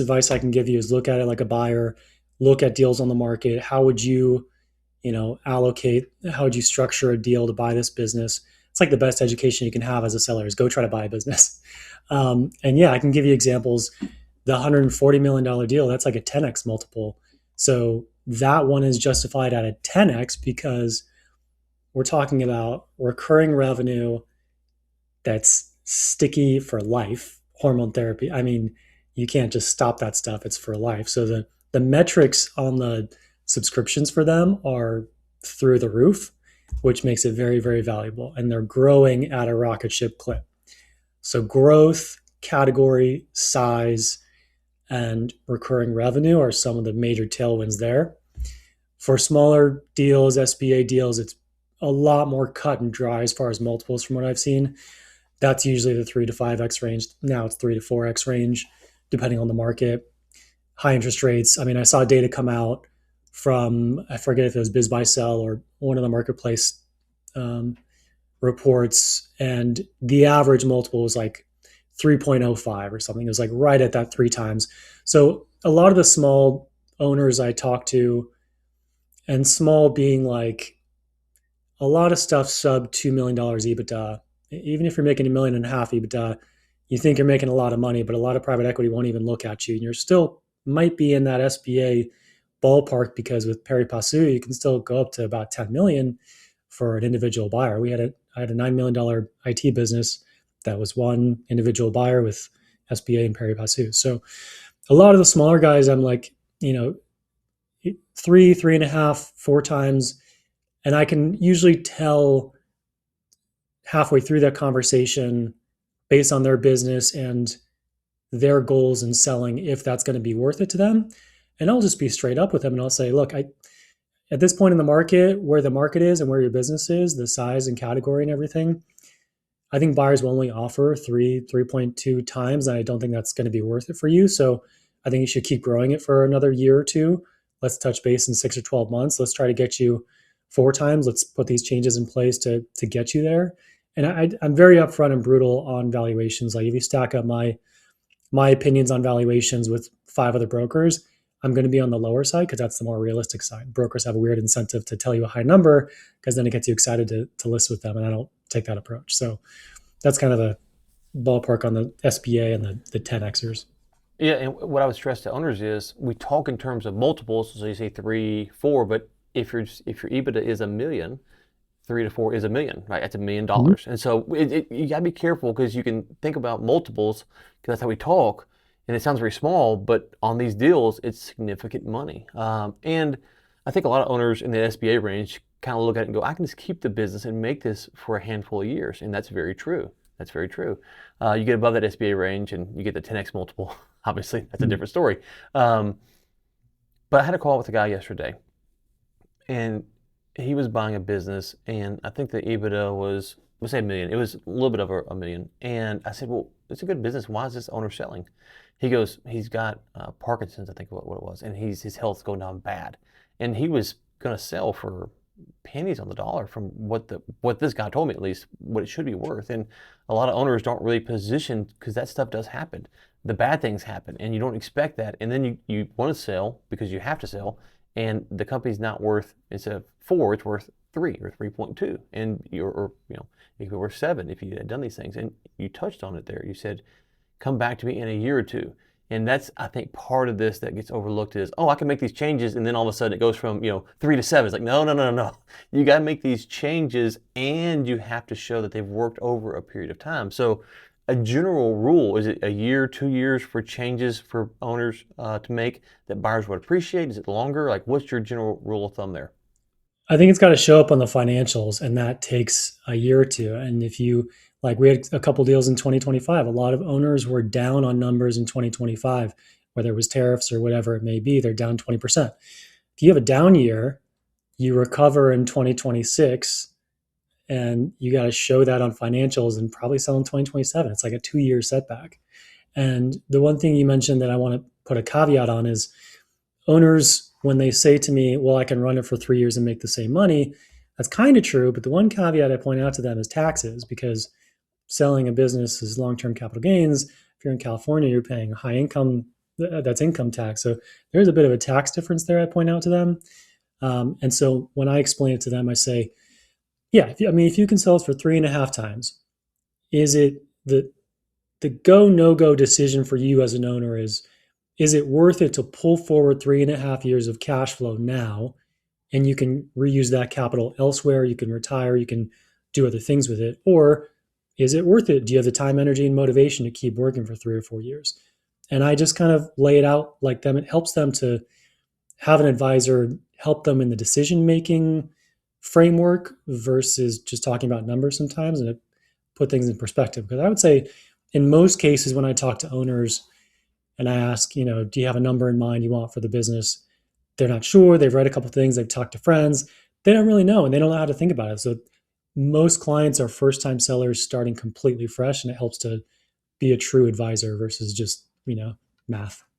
advice I can give you is look at it like a buyer, look at deals on the market. How would you, allocate, how would you structure a deal to buy this business? It's like the best education you can have as a seller is go try to buy a business. And yeah, I can give you examples. The $140 million deal, that's like a 10x multiple. So that one is justified at a 10x because we're talking about recurring revenue that's sticky for life. Hormone therapy. I mean, you can't just stop that stuff. It's for life. So the metrics on the subscriptions for them are through the roof, which makes it very, very valuable. And they're growing at a rocket ship clip. So growth, category, size, and recurring revenue are some of the major tailwinds there. For smaller deals, SBA deals, it's a lot more cut and dry as far as multiples from what I've seen. That's usually the 3 to 5x range. Now it's 3 to 4x range, depending on the market. High interest rates. I mean, I saw data come out from, I forget if it was BizBuySell or one of the marketplace reports, and the average multiple was like 3.05 or something. It was like right at that 3 times. So a lot of the small owners I talk to, and small being like a lot of stuff sub $2 million EBITDA, even if you're making $1.5 million EBITDA, you think you're making a lot of money, but a lot of private equity won't even look at you. And you're still might be in that SBA ballpark because with pari passu, you can still go up to about 10 million for an individual buyer. I had a $9 million IT business that was one individual buyer with SBA and pari passu. So a lot of the smaller guys, I'm like, 3.5, 4 times. And I can usually tell halfway through that conversation based on their business and their goals in selling if that's going to be worth it to them. And I'll just be straight up with them and I'll say, look, at this point in the market, where the market is and where your business is, the size and category and everything, I think buyers will only offer 3.2 times. And I don't think that's going to be worth it for you. So I think you should keep growing it for another year or two. Let's touch base in 6 or 12 months. Let's try to get you 4 times. Let's put these changes in place to get you there. And I'm very upfront and brutal on valuations. Like if you stack up my opinions on valuations with 5 other brokers, I'm going to be on the lower side because that's the more realistic side. Brokers have a weird incentive to tell you a high number because then it gets you excited to list with them. And I don't take that approach. So that's kind of the ballpark on the SBA and the 10Xers. Yeah, and what I would stress to owners is we talk in terms of multiples. So you say 3, 4, but if your EBITDA is $1 million, 3 to 4 is $1 million, right? That's $1 million. Mm-hmm. And so you got to be careful because you can think about multiples because that's how we talk. And it sounds very small, but on these deals, it's significant money. And I think a lot of owners in the SBA range kind of look at it and go, I can just keep the business and make this for a handful of years. And that's very true. That's very true. You get above that SBA range and you get the 10x multiple. Obviously, that's a different story. But I had a call with a guy yesterday, and he was buying a business, and I think the EBITDA was, let's say $1 million. It was a little bit over $1 million. And I said, well, it's a good business. Why is this owner selling? He goes, he's got Parkinson's, I think what it was, and his health's going down bad. And he was going to sell for pennies on the dollar from what this guy told me, at least, what it should be worth. And a lot of owners don't really position because that stuff does happen. The bad things happen, and you don't expect that. And then you want to sell because you have to sell, and the company's not worth, instead of 4, it's worth 3 or 3.2, and it could be worth 7 if you had done these things. And you touched on it there. You said, come back to me in a year or two. And that's, I think, part of this that gets overlooked is, I can make these changes, and then all of a sudden it goes from 3 to 7. It's like, no. You got to make these changes, and you have to show that they've worked over a period of time. So a general rule, is it a year, 2 years for changes for owners to make that buyers would appreciate? Is it longer? Like, what's your general rule of thumb there? I think it's got to show up on the financials, and that takes a year or two. And if you, like, we had a couple deals in 2025, a lot of owners were down on numbers in 2025, whether it was tariffs or whatever it may be, they're down 20%. If you have a down year, you recover in 2026, and you got to show that on financials and probably sell in 2027. It's like a 2-year setback. And the one thing you mentioned that I want to put a caveat on is owners, when they say to me, well, I can run it for 3 years and make the same money, that's kind of true. But the one caveat I point out to them is taxes, because selling a business is long-term capital gains. If you're in California, you're paying high income, that's income tax. So there's a bit of a tax difference there. I point out to them, and so when I explain it to them, I say, yeah, I mean, if you can sell it for 3.5 times, is it the go no go decision for you as an owner is it worth it to pull forward 3.5 years of cash flow now, and you can reuse that capital elsewhere, you can retire, you can do other things with it, or is it worth it? Do you have the time, energy, and motivation to keep working for 3 or 4 years? And I just kind of lay it out like them. It helps them to have an advisor help them in the decision making framework versus just talking about numbers sometimes, and it put things in perspective. Because I would say in most cases when I talk to owners and I ask, do you have a number in mind you want for the business? They're not sure. They've read a couple of things. They've talked to friends. They don't really know, and they don't know how to think about it. So most clients are first time sellers starting completely fresh, and it helps to be a true advisor versus just, math.